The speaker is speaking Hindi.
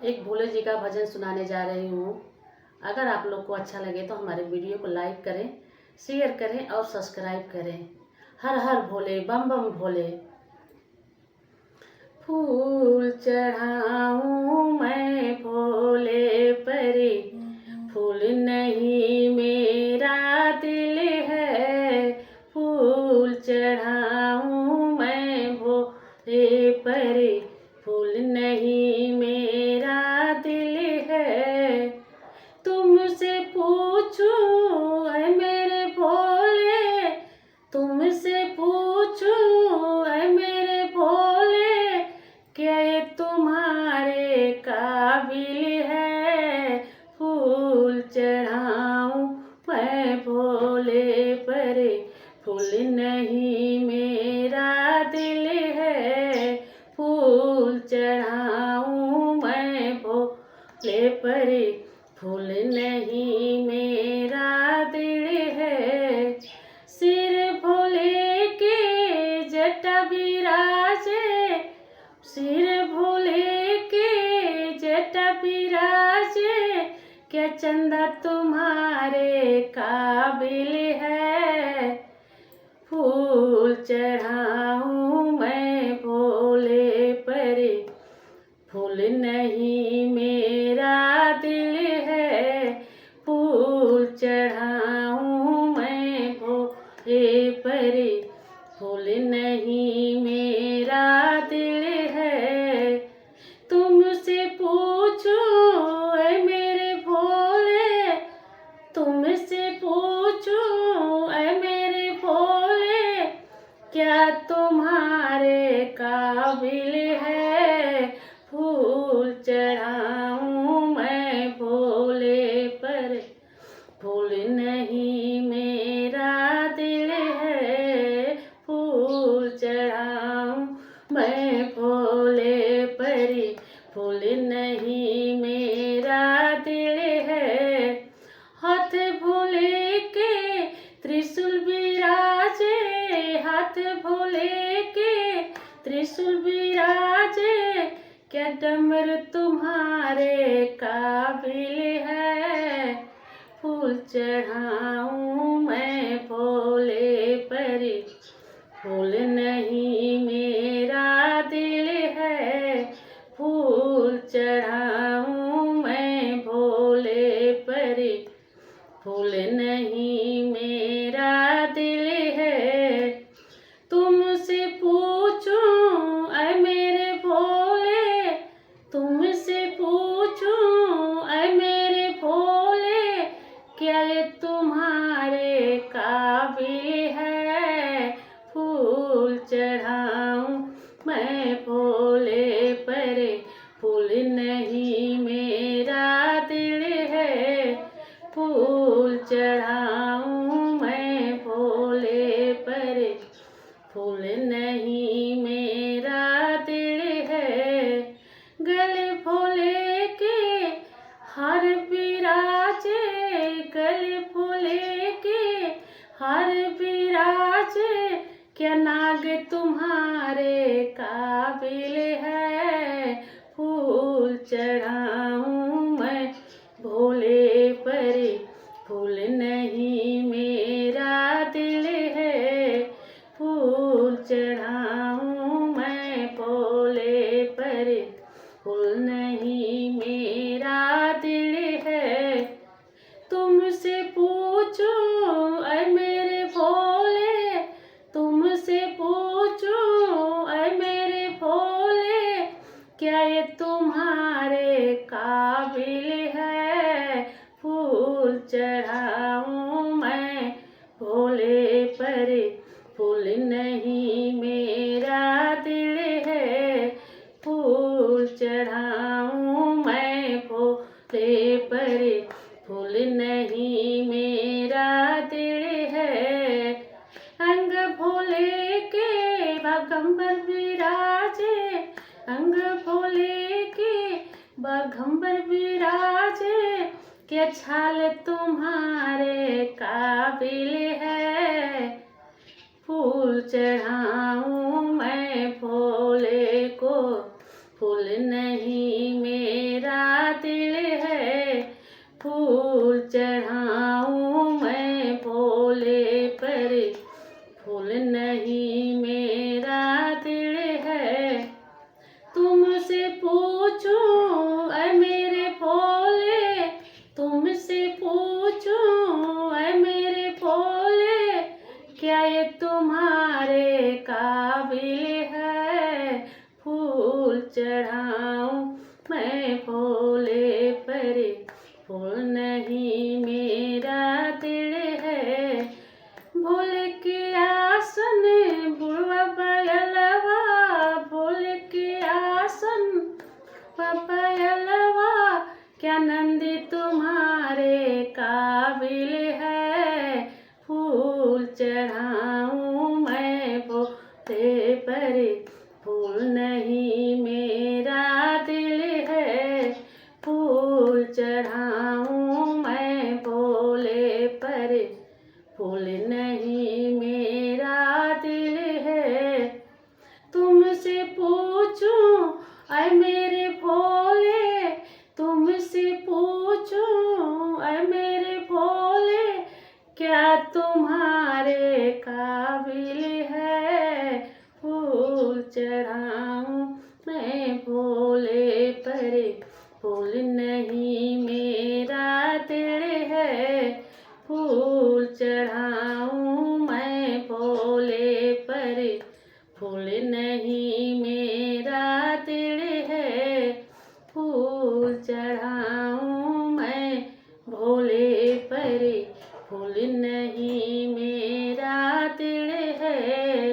एक भोले जी का भजन सुनाने जा रही हूँ। अगर आप लोग को अच्छा लगे तो हमारे वीडियो को लाइक करें, शेयर करें और सब्सक्राइब करें। हर हर भोले, बम बम भोले। फूल चढ़ाऊं मैं भोले परे, फूल नहीं मेरा दिल है। फूल चढ़ाऊं मैं भोले परे, फूल नहीं मेरा दिल है। तुमसे पूछूं ऐ मेरे भोले, तुमसे पूछूं ऐ मेरे भोले, क्या ये तुम्हारे काबिल है। फूल चढ़ाऊं मैं भोले परे, फूल नहीं मेरा दिल है। फूल चढ़ाऊं मैं भोले परे, फूल नहीं मेरा दिल है। सिर भोले के जटा विराजे, सिर भोले के जटा विराजे, क्या चंदा तुम्हारे काबिल है। फूल चढ़ाऊं मैं भोले परे, फूल नहीं मेरा दिल है। फूल चढ़ाऊं मैं भोले परे, फूल नहीं मेरा दिल है। तुमसे पूछूं ऐ मेरे भोले, तुमसे पूछूं ऐ मेरे भोले, क्या तुम्हारे काबिल है। फूल चढ़ाऊं मैं भोले पर, फूल नहीं मेरा दिल है। फूल चढ़ाऊं मैं भोले परी, फूल नहीं मेरा दिल है। हाथ भोले के त्रिशूल विराजे, हाथ भोले के त्रिशूल विराजे, क्या डमरू तुम्हारे काबिल है। फूल चढ़ाऊं मैं भोले परे, फूल नहीं मेरा दिल है। फूल चढ़ाऊं मैं भोले परे, फूल नहीं मेरा दिल है। तुमसे पूछूं ऐ मेरे भोले, तुमसे पूछूं ऐ मेरे भोले, क्या ये तुम्हारे काबिल है। फूल चढ़ाऊं मैं भोले परे, फूल नहीं मेरा दिल है। फूल चढ़ाऊं मैं भोले परे, फूल नहीं मेरा दिल है। गले भोले के हार विराजे, गले भोले के हार विराजे, क्या नाग तुम्हारे काबिल है। फूल चढ़ाऊं मैं भोले परे, फूल नहीं मेरा दिल है। फूल चढ़ाऊं मैं भोले परे, फूल नहीं मेरा दिल है। तुमसे पूछूं ऐ मेरे भोले, तुमसे पूछूं ऐ मेरे भोले, क्या ये तुम्हारे काबिल है। फूल चढ़ाऊं मैं भोले परे, फूल नहीं मेरा दिल है। फूल चढ़ाऊं मैं भोले परे, फूल नहीं मेरा दिल है। अंग भोले के बागंबर विराजे, अंग भोले के बागंबर विराजे, क्या छाल तुम्हारे काबिल है। फूल चढ़ाऊं मैं भोले को, फूल नहीं मेरा फूल चढ़ाऊं मैं भोले पर, फूल नहीं मेरा दिल है। तुमसे पूछूं ऐ मेरे भोले, तुमसे पूछूं ऐ मेरे भोले, क्या ये तुम्हारे काबिल है? फूल चढ़ाऊं मैं भोले पर, फूल नहीं मेरा दिल है। भोले के आसन बुढ़वा बैलवा, भोले के आसन बैलवा, क्या नंदी तुम्हारे काबिल है? फूल चढ़ाऊं मैं भोले पर, फूल नहीं मेरा दिल है। फूल चढ़ाऊं मैं भोले पर, फूल नहीं मेरा दिल है। तुमसे पूछूं ऐ मेरे भोले, तुमसे पूछूं ऐ मेरे भोले, क्या तुम्हारे काबिल है? फूल चढ़ाऊं मैं भोले पर, फूल नहीं मेरा दिल है। फूल चढ़ाऊं मैं भोले पर, फूल नहीं मेरा